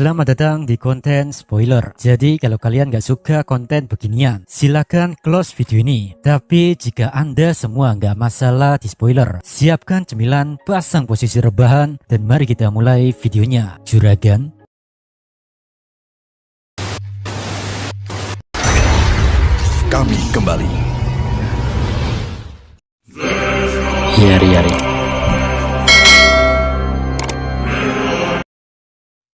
Selamat datang di konten spoiler. Jadi kalau kalian gak suka konten beginian, silakan close video ini. Tapi jika Anda semua gak masalah di spoiler, siapkan cemilan, pasang posisi rebahan, dan mari kita mulai videonya. Juragan. Kami kembali. Yari.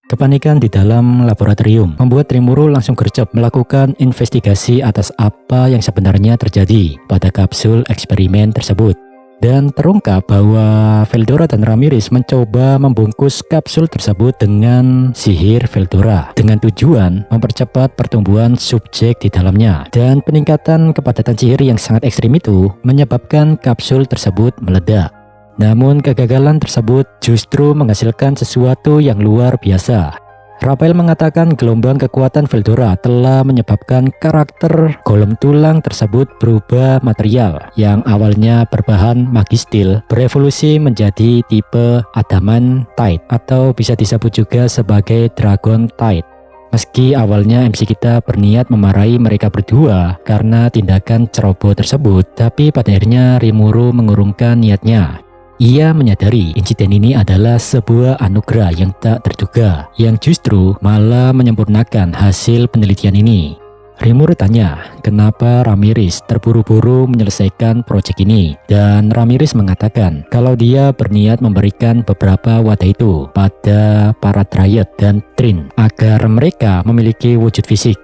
Kepanikan di dalam laboratorium membuat Rimuru langsung gercep melakukan investigasi atas apa yang sebenarnya terjadi pada kapsul eksperimen tersebut. Dan terungkap bahwa Veldora dan Ramirez mencoba membungkus kapsul tersebut dengan sihir Veldora dengan tujuan mempercepat pertumbuhan subjek di dalamnya. Dan peningkatan kepadatan sihir yang sangat ekstrim itu menyebabkan kapsul tersebut meledak. Namun kegagalan tersebut justru menghasilkan sesuatu yang luar biasa. Rafael mengatakan gelombang kekuatan Veldora telah menyebabkan karakter golem tulang tersebut berubah material yang awalnya berbahan magistil berevolusi menjadi tipe adamantite atau bisa disebut juga sebagai dragontite. Meski awalnya MC kita berniat memarahi mereka berdua karena tindakan ceroboh tersebut, tapi pada akhirnya Rimuru mengurungkan niatnya. Ia menyadari insiden ini adalah sebuah anugerah yang tak terduga, yang justru malah menyempurnakan hasil penelitian ini. Rimuru tanya, kenapa Ramirez terburu-buru menyelesaikan proyek ini? Dan Ramirez mengatakan kalau dia berniat memberikan beberapa wadah itu pada para Dryad dan Trin agar mereka memiliki wujud fisik.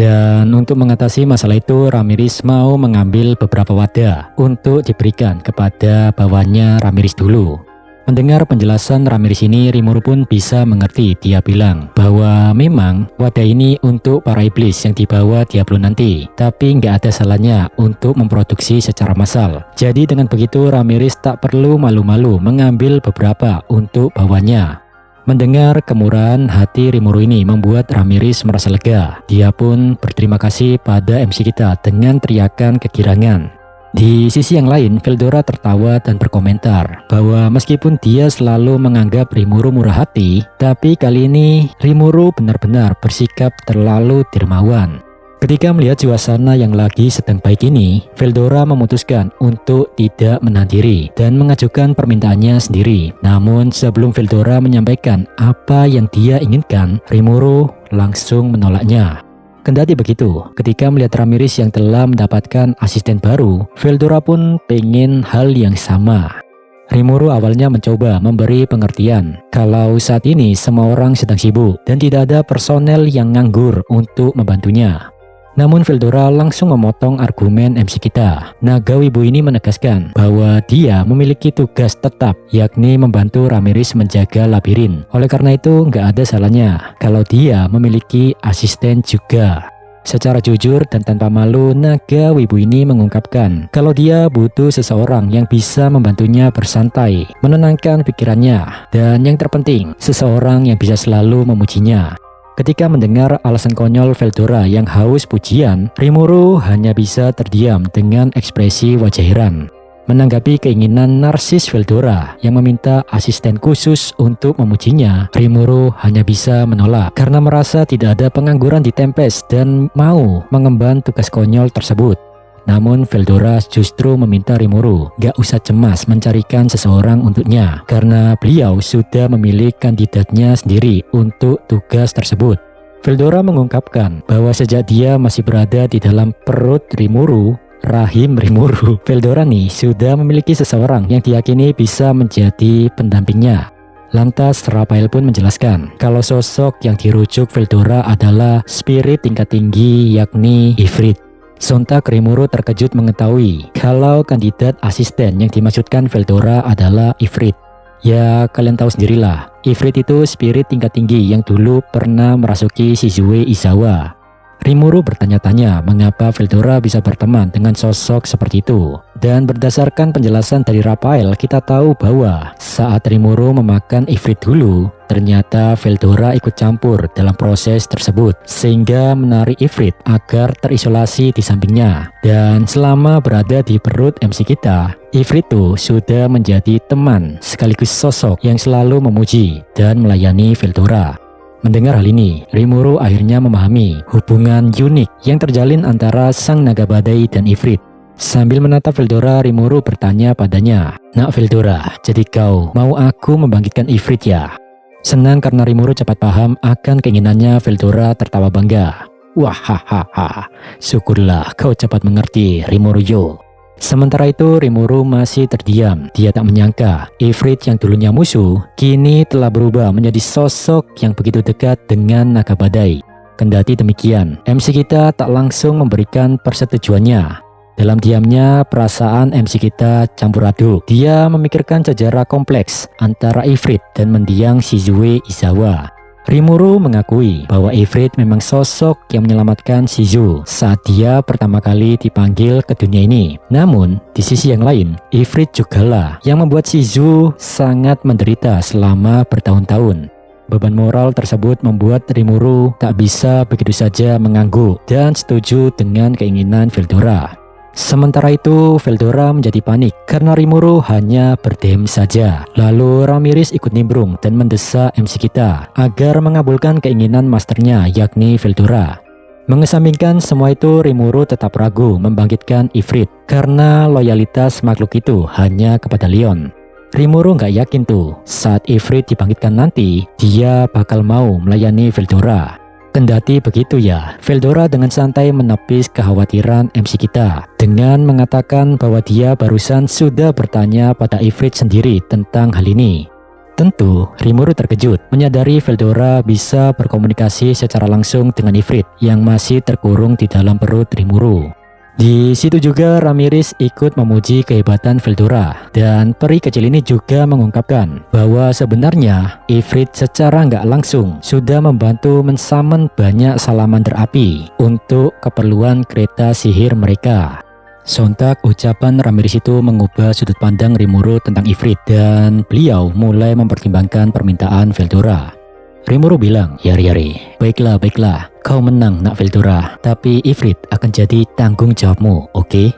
Dan untuk mengatasi masalah itu, Ramirez mau mengambil beberapa wadah untuk diberikan kepada bawahannya Ramirez dulu. Mendengar penjelasan Ramirez ini, Rimuru pun bisa mengerti. Dia bilang bahwa memang wadah ini untuk para iblis yang dibawa Diablo nanti, tapi nggak ada salahnya untuk memproduksi secara massal. Jadi dengan begitu Ramirez tak perlu malu-malu mengambil beberapa untuk bawahannya. Mendengar kemurahan hati Rimuru ini membuat Ramirez merasa lega. Dia pun berterima kasih pada MC kita dengan teriakan kegirangan. Di sisi yang lain, Veldora tertawa dan berkomentar bahwa meskipun dia selalu menganggap Rimuru murah hati, tapi kali ini Rimuru benar-benar bersikap terlalu dermawan. Ketika melihat suasana yang lagi sedang baik ini, Veldora memutuskan untuk tidak menahan diri dan mengajukan permintaannya sendiri. Namun sebelum Veldora menyampaikan apa yang dia inginkan, Rimuru langsung menolaknya. Kendati begitu, ketika melihat Ramirez yang telah mendapatkan asisten baru, Veldora pun pengen hal yang sama. Rimuru awalnya mencoba memberi pengertian kalau saat ini semua orang sedang sibuk dan tidak ada personel yang nganggur untuk membantunya. Namun Veldora langsung memotong argumen MC kita. Naga Wibu ini menegaskan bahwa dia memiliki tugas tetap, yakni membantu Ramirez menjaga labirin. Oleh karena itu nggak ada salahnya kalau dia memiliki asisten juga. Secara jujur dan tanpa malu, Naga Wibu ini mengungkapkan kalau dia butuh seseorang yang bisa membantunya bersantai, menenangkan pikirannya, dan yang terpenting, seseorang yang bisa selalu memujinya. Ketika mendengar alasan konyol Veldora yang haus pujian, Rimuru hanya bisa terdiam dengan ekspresi wajah heran. Menanggapi keinginan narsis Veldora yang meminta asisten khusus untuk memujinya, Rimuru hanya bisa menolak karena merasa tidak ada pengangguran di Tempest dan mau mengemban tugas konyol tersebut. Namun Veldora justru meminta Rimuru gak usah cemas mencarikan seseorang untuknya karena beliau sudah memilih kandidatnya sendiri untuk tugas tersebut. Veldora mengungkapkan bahwa sejak dia masih berada di dalam perut Rimuru, rahim Rimuru, Veldora nih sudah memiliki seseorang yang diyakini bisa menjadi pendampingnya. Lantas Rafael pun menjelaskan kalau sosok yang dirujuk Veldora adalah spirit tingkat tinggi yakni Ifrit. Sontak Rimuru terkejut mengetahui kalau kandidat asisten yang dimaksudkan Veldora adalah Ifrit. Ya kalian tahu sendirilah, Ifrit itu spirit tingkat tinggi yang dulu pernah merasuki Shizue Izawa. Rimuru bertanya-tanya mengapa Veldora bisa berteman dengan sosok seperti itu. Dan berdasarkan penjelasan dari Rafael, kita tahu bahwa saat Rimuru memakan Ifrit dulu, ternyata Veldora ikut campur dalam proses tersebut, sehingga menarik Ifrit agar terisolasi di sampingnya. Dan selama berada di perut MC kita, Ifrit itu sudah menjadi teman sekaligus sosok yang selalu memuji dan melayani Veldora. Mendengar hal ini, Rimuru akhirnya memahami hubungan unik yang terjalin antara sang naga badai dan Ifrit. Sambil menatap Veldora, Rimuru bertanya padanya, "Nak Veldora, jadi kau mau aku membangkitkan Ifrit ya?" Senang karena Rimuru cepat paham akan keinginannya, Veldora tertawa bangga. "Wahahaha, syukurlah kau cepat mengerti, Rimuru yo." Sementara itu Rimuru masih terdiam. Dia tak menyangka Ifrit yang dulunya musuh kini telah berubah menjadi sosok yang begitu dekat dengan naga badai. Kendati demikian, MC kita tak langsung memberikan persetujuannya. Dalam diamnya, perasaan MC kita campur aduk. Dia memikirkan sejarah kompleks antara Ifrit dan mendiang Shizue Izawa. Rimuru mengakui bahwa Ifrit memang sosok yang menyelamatkan Shizu saat dia pertama kali dipanggil ke dunia ini. Namun, di sisi yang lain, Ifrit jugalah yang membuat Shizu sangat menderita selama bertahun-tahun. Beban moral tersebut membuat Rimuru tak bisa begitu saja mengangguk dan setuju dengan keinginan Veldora. Sementara itu, Veldora menjadi panik karena Rimuru hanya berdiam saja. Lalu Ramirez ikut nimbrung dan mendesak MC kita agar mengabulkan keinginan masternya, yakni Veldora. Mengesampingkan semua itu, Rimuru tetap ragu membangkitkan Ifrit karena loyalitas makhluk itu hanya kepada Leon. Rimuru nggak yakin tuh saat Ifrit dibangkitkan nanti dia bakal mau melayani Veldora. Kendati begitu ya, Veldora dengan santai menepis kekhawatiran MC kita dengan mengatakan bahwa dia barusan sudah bertanya pada Ifrit sendiri tentang hal ini. Tentu, Rimuru terkejut menyadari Veldora bisa berkomunikasi secara langsung dengan Ifrit yang masih terkurung di dalam perut Rimuru. Di situ juga Ramirez ikut memuji kehebatan Veldora, dan peri kecil ini juga mengungkapkan bahwa sebenarnya Ifrit secara nggak langsung sudah membantu mensummon banyak salamander api untuk keperluan kereta sihir mereka. Sontak ucapan Ramirez itu mengubah sudut pandang Rimuru tentang Ifrit, dan beliau mulai mempertimbangkan permintaan Veldora. Rimuru bilang, "Yari, baiklah, kau menang nak Veldora, tapi Ifrit akan jadi tanggung jawabmu, oke?"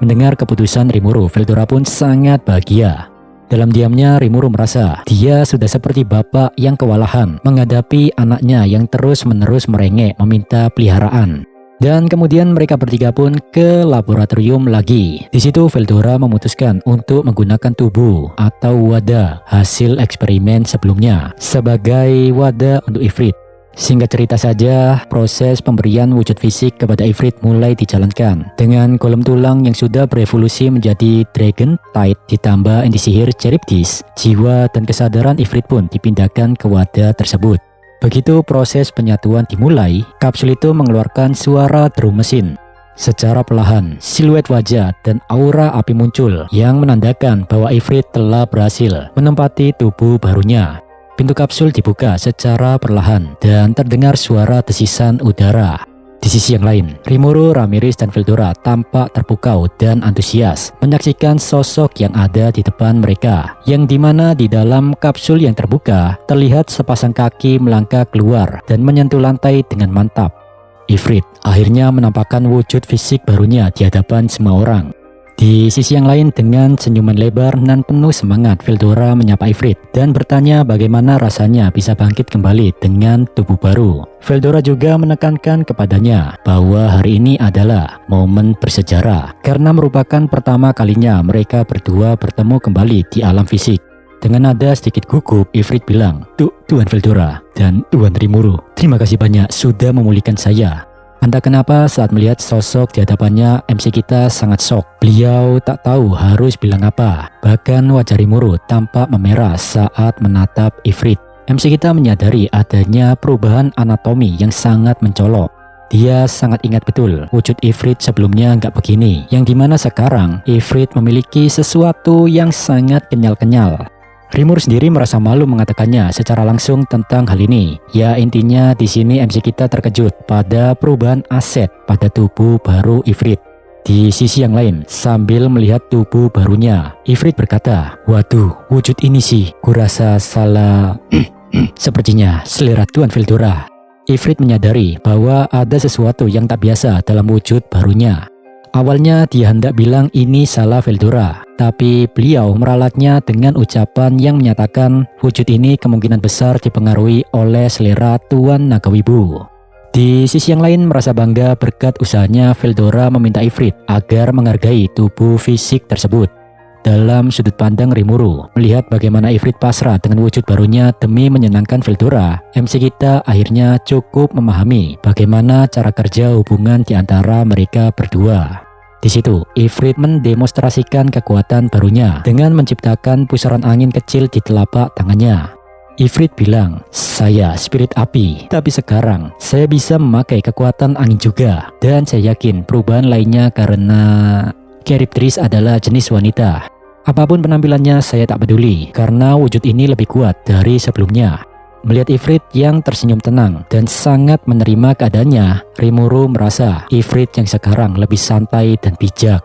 Mendengar keputusan Rimuru, Veldora pun sangat bahagia. Dalam diamnya, Rimuru merasa dia sudah seperti bapak yang kewalahan menghadapi anaknya yang terus-menerus merengek meminta peliharaan. Dan kemudian mereka bertiga pun ke laboratorium lagi. Di situ Veldora memutuskan untuk menggunakan tubuh atau wadah hasil eksperimen sebelumnya sebagai wadah untuk Ifrit. Singkat cerita saja, proses pemberian wujud fisik kepada Ifrit mulai dijalankan. Dengan golem tulang yang sudah berevolusi menjadi Dragon Tide ditambah inti sihir Charybdis, jiwa dan kesadaran Ifrit pun dipindahkan ke wadah tersebut. Begitu proses penyatuan dimulai, kapsul itu mengeluarkan suara drum mesin. Secara perlahan, siluet wajah dan aura api muncul yang menandakan bahwa Ifrit telah berhasil menempati tubuh barunya. Pintu kapsul dibuka secara perlahan dan terdengar suara desisan udara. Di sisi yang lain, Rimuru, Ramirez, dan Veldora tampak terpukau dan antusias menyaksikan sosok yang ada di depan mereka, yang dimana di dalam kapsul yang terbuka terlihat sepasang kaki melangkah keluar dan menyentuh lantai dengan mantap. Ifrit akhirnya menampakkan wujud fisik barunya di hadapan semua orang. Di sisi yang lain, dengan senyuman lebar dan penuh semangat, Veldora menyapa Ifrit dan bertanya bagaimana rasanya bisa bangkit kembali dengan tubuh baru. Veldora juga menekankan kepadanya bahwa hari ini adalah momen bersejarah karena merupakan pertama kalinya mereka berdua bertemu kembali di alam fisik. Dengan nada sedikit gugup, Ifrit bilang, Tuan Veldora dan Tuan Rimuru, terima kasih banyak sudah memulihkan saya." Entah kenapa saat melihat sosok di hadapannya, MC kita sangat shock. Beliau tak tahu harus bilang apa. Bahkan wajah Rimuru tampak memerah saat menatap Ifrit. MC kita menyadari adanya perubahan anatomi yang sangat mencolok. Dia sangat ingat betul wujud Ifrit sebelumnya nggak begini, yang dimana sekarang Ifrit memiliki sesuatu yang sangat kenyal-kenyal. Rimuru sendiri merasa malu mengatakannya secara langsung tentang hal ini. Ya, intinya di sini MC kita terkejut pada perubahan aset pada tubuh baru Ifrit. Di sisi yang lain, sambil melihat tubuh barunya, Ifrit berkata, "Waduh, wujud ini sih, kurasa salah." Sepertinya selera Tuan Veldora. Ifrit menyadari bahwa ada sesuatu yang tak biasa dalam wujud barunya. Awalnya dia hendak bilang ini salah Veldora, Tapi beliau meralatnya dengan ucapan yang menyatakan wujud ini kemungkinan besar dipengaruhi oleh selera Tuan Nagawibu. Di sisi yang lain merasa bangga berkat usahanya Veldora meminta Ifrit agar menghargai tubuh fisik tersebut. Dalam sudut pandang Rimuru, melihat bagaimana Ifrit pasrah dengan wujud barunya demi menyenangkan Veldora, MC kita akhirnya cukup memahami bagaimana cara kerja hubungan di antara mereka berdua. Di situ, Ifrit mendemonstrasikan kekuatan barunya dengan menciptakan pusaran angin kecil di telapak tangannya. Ifrit bilang, "Saya spirit api, tapi sekarang saya bisa memakai kekuatan angin juga." Dan saya yakin perubahan lainnya karena Charybdis adalah jenis wanita. Apapun penampilannya saya tak peduli, karena wujud ini lebih kuat dari sebelumnya. Melihat Ifrit yang tersenyum tenang dan sangat menerima keadaannya, Rimuru merasa Ifrit yang sekarang lebih santai dan bijak.